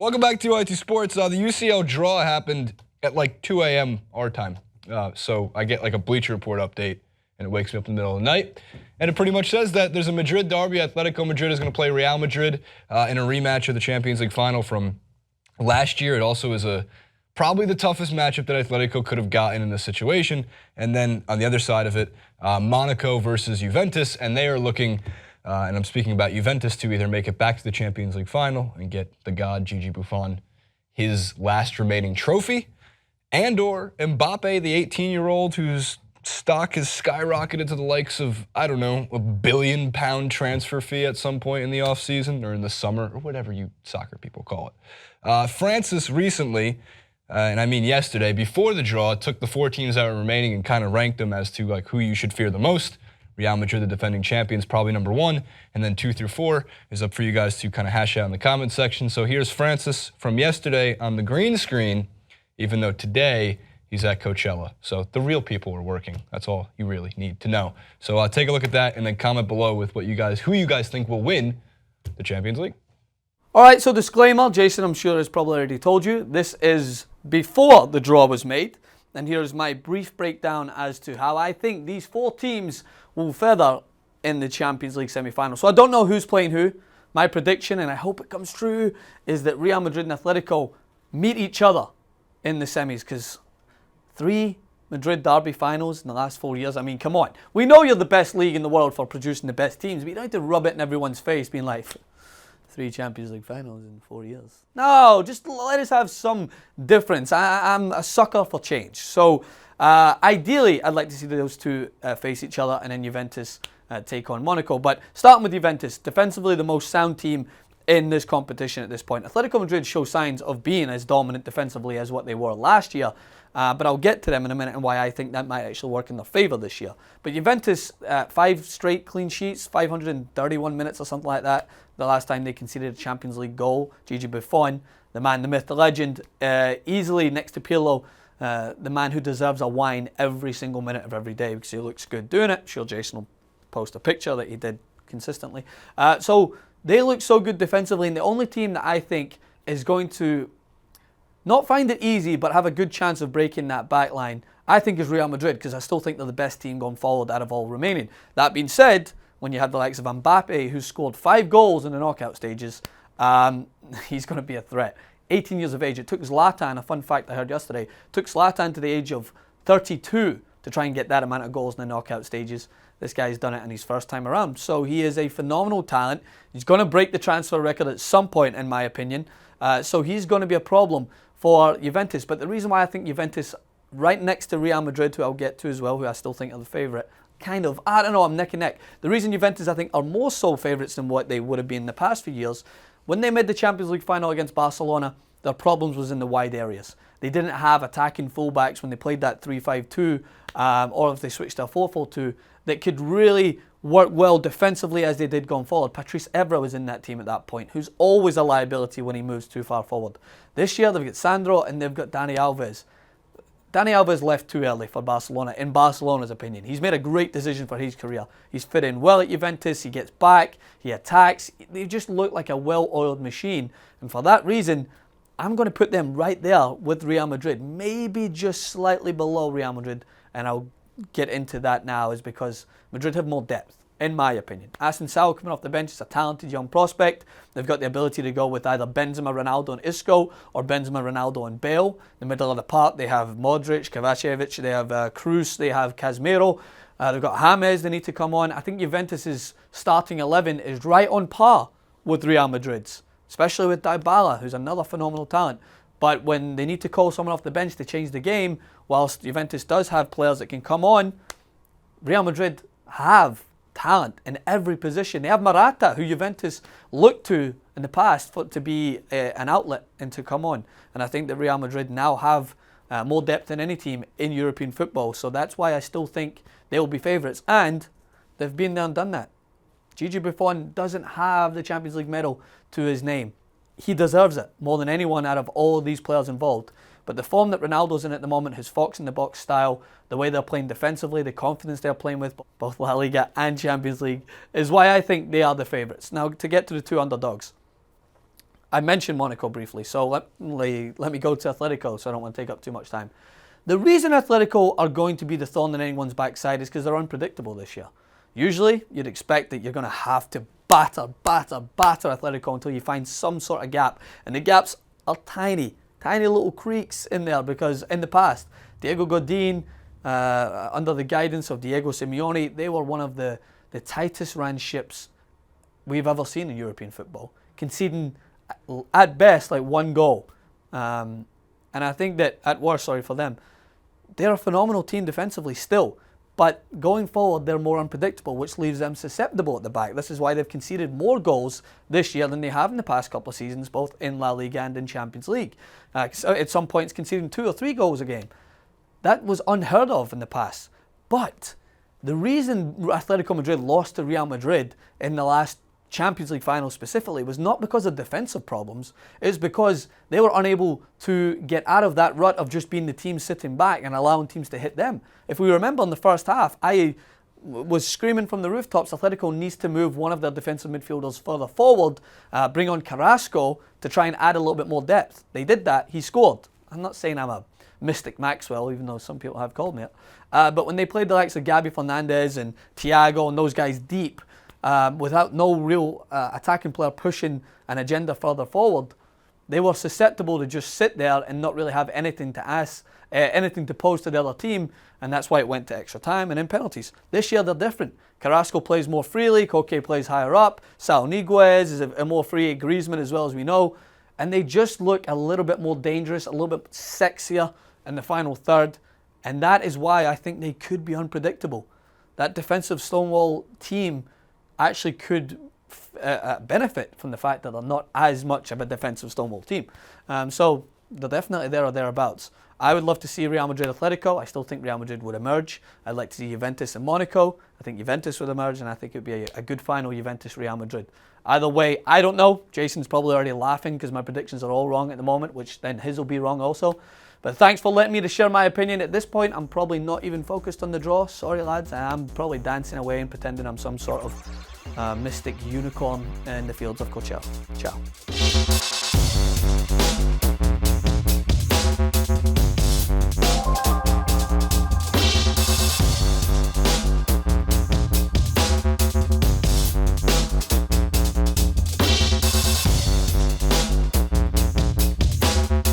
Welcome back to IT Sports. The UCL draw happened at like 2 a.m. our time. So I get like a Bleacher Report update, and it wakes me up in the middle of the night. And it pretty much says that there's a Madrid Derby. Atletico Madrid is going to play Real Madrid in a rematch of the Champions League final from last year. It also is probably the toughest matchup that Atletico could have gotten in this situation. And then on the other side of it, Monaco versus Juventus, and they are looking, and I'm speaking about Juventus, to either make it back to the Champions League final and get the god Gigi Buffon his last remaining trophy, and or Mbappe, the 18-year-old whose stock has skyrocketed to the likes of, I don't know, £1 billion transfer fee at some point in the offseason or in the summer or whatever you soccer people call it. Francis recently, and I mean yesterday, before the draw, took the 4 teams that were remaining and kind of ranked them as to like who you should fear the most. Real Madrid, the defending champions, probably number 1, and then 2 through 4 is up for you guys to kind of hash out in the comment section. So here's Francis from yesterday on the green screen, even though today he's at Coachella. So the real people are working. That's all you really need to know. So take a look at that and then comment below with who you guys think will win the Champions League. All right, so disclaimer, Jason, I'm sure has probably already told you, this is before the draw was made. And here's my brief breakdown as to how I think these 4 teams will further in the Champions League semi-final. So I don't know who's playing who. My prediction, and I hope it comes true, is that Real Madrid and Atletico meet each other in the semis, because 3 Madrid Derby finals in the last 4 years, I mean, come on. We know you're the best league in the world for producing the best teams, but you don't have to rub it in everyone's face being like, 3 Champions League finals in 4 years. No, just let us have some difference. I'm a sucker for change. So ideally, I'd like to see those 2 face each other, and then Juventus take on Monaco. But starting with Juventus, defensively the most sound team in this competition at this point. Atletico Madrid show signs of being as dominant defensively as what they were last year. But I'll get to them in a minute and why I think that might actually work in their favour this year. But Juventus, 5 straight clean sheets, 531 minutes or something like that. The last time they conceded a Champions League goal. Gigi Buffon, the man, the myth, the legend, easily next to Pirlo, the man who deserves a wine every single minute of every day because he looks good doing it. I'm sure Jason will post a picture that he did consistently. So they look so good defensively, and the only team that I think is going to not find it easy, but have a good chance of breaking that back line, I think is Real Madrid, because I still think they're the best team going forward out of all remaining. That being said, when you have the likes of Mbappe, who scored 5 goals in the knockout stages, he's going to be a threat. 18 years of age. It took Zlatan, a fun fact I heard yesterday, took Zlatan to the age of 32 to try and get that amount of goals in the knockout stages. This guy's done it in his first time around. So he is a phenomenal talent. He's going to break the transfer record at some point, in my opinion. So he's going to be a problem for Juventus. But the reason why I think Juventus, right next to Real Madrid, who I'll get to as well, who I still think are the favourite, I don't know, I'm neck and neck. The reason Juventus, I think, are more so favourites than what they would have been in the past few years, when they made the Champions League final against Barcelona, their problems was in the wide areas. They didn't have attacking fullbacks when they played that 3-5-2, or if they switched to a 4-4-2, that could really work well defensively as they did going forward. Patrice Evra was in that team at that point, who's always a liability when he moves too far forward. This year they've got Sandro and they've got Dani Alves. Dani Alves left too early for Barcelona, in Barcelona's opinion. He's made a great decision for his career. He's fit in well at Juventus, he gets back, he attacks. They just look like a well-oiled machine. And for that reason, I'm going to put them right there with Real Madrid, maybe just slightly below Real Madrid, and I'll get into that now, is because Madrid have more depth, in my opinion. Asensio coming off the bench is a talented young prospect. They've got the ability to go with either Benzema, Ronaldo and Isco, or Benzema, Ronaldo and Bale. In the middle of the park, they have Modric, Kovacevic, they have Kroos, they have Casemiro. They've got James they need to come on. I think Juventus' starting 11 is right on par with Real Madrid's, especially with Dybala, who's another phenomenal talent. But when they need to call someone off the bench to change the game, whilst Juventus does have players that can come on, Real Madrid have talent in every position. They have Morata, who Juventus looked to in the past to be an outlet and to come on. And I think that Real Madrid now have more depth than any team in European football. So that's why I still think they will be favourites. And they've been there and done that. Gigi Buffon doesn't have the Champions League medal to his name. He deserves it more than anyone out of all these players involved. But the form that Ronaldo's in at the moment, his fox-in-the-box style, the way they're playing defensively, the confidence they're playing with, both La Liga and Champions League, is why I think they are the favourites. Now, to get to the 2 underdogs. I mentioned Monaco briefly, so let me go to Atletico, so I don't want to take up too much time. The reason Atletico are going to be the thorn in anyone's backside is because they're unpredictable this year. Usually, you'd expect that you're going to have to batter Atletico until you find some sort of gap. And the gaps are tiny little creaks in there, because in the past, Diego Godin, under the guidance of Diego Simeone, they were one of the tightest ran ships we've ever seen in European football, conceding at best like one goal. And I think that at worst, sorry for them, they're a phenomenal team defensively still. But going forward, they're more unpredictable, which leaves them susceptible at the back. This is why they've conceded more goals this year than they have in the past couple of seasons, both in La Liga and in Champions League. At some points, conceding 2 or 3 goals a game. That was unheard of in the past. But the reason Atletico Madrid lost to Real Madrid in the last Champions League final specifically was not because of defensive problems. It's because they were unable to get out of that rut of just being the team sitting back and allowing teams to hit them. If we remember in the first half, I was screaming from the rooftops, Atletico needs to move one of their defensive midfielders further forward, bring on Carrasco to try and add a little bit more depth. They did that. He scored. I'm not saying I'm a mystic Maxwell, even though some people have called me it. But when they played the likes of Gabi Fernandez and Thiago and those guys deep, without no real attacking player pushing an agenda further forward, they were susceptible to just sit there and not really have anything to ask, anything to pose to the other team, and that's why it went to extra time and in penalties. This year they're different. Carrasco plays more freely, Koke plays higher up, Saul Niguez is a more free, Griezmann as well, as we know, and they just look a little bit more dangerous, a little bit sexier in the final third, and that is why I think they could be unpredictable. That defensive Stonewall team actually could benefit from the fact that they're not as much of a defensive Stonewall team. So they're definitely there or thereabouts. I would love to see Real Madrid Atletico. I still think Real Madrid would emerge. I'd like to see Juventus and Monaco. I think Juventus would emerge, and I think it would be a good final, Juventus-Real Madrid. Either way, I don't know. Jason's probably already laughing because my predictions are all wrong at the moment, which then his will be wrong also. But thanks for letting me to share my opinion. At this point, I'm probably not even focused on the draw. Sorry, lads. I'm probably dancing away and pretending I'm some sort of mystic unicorn in the fields of Coachella. Ciao.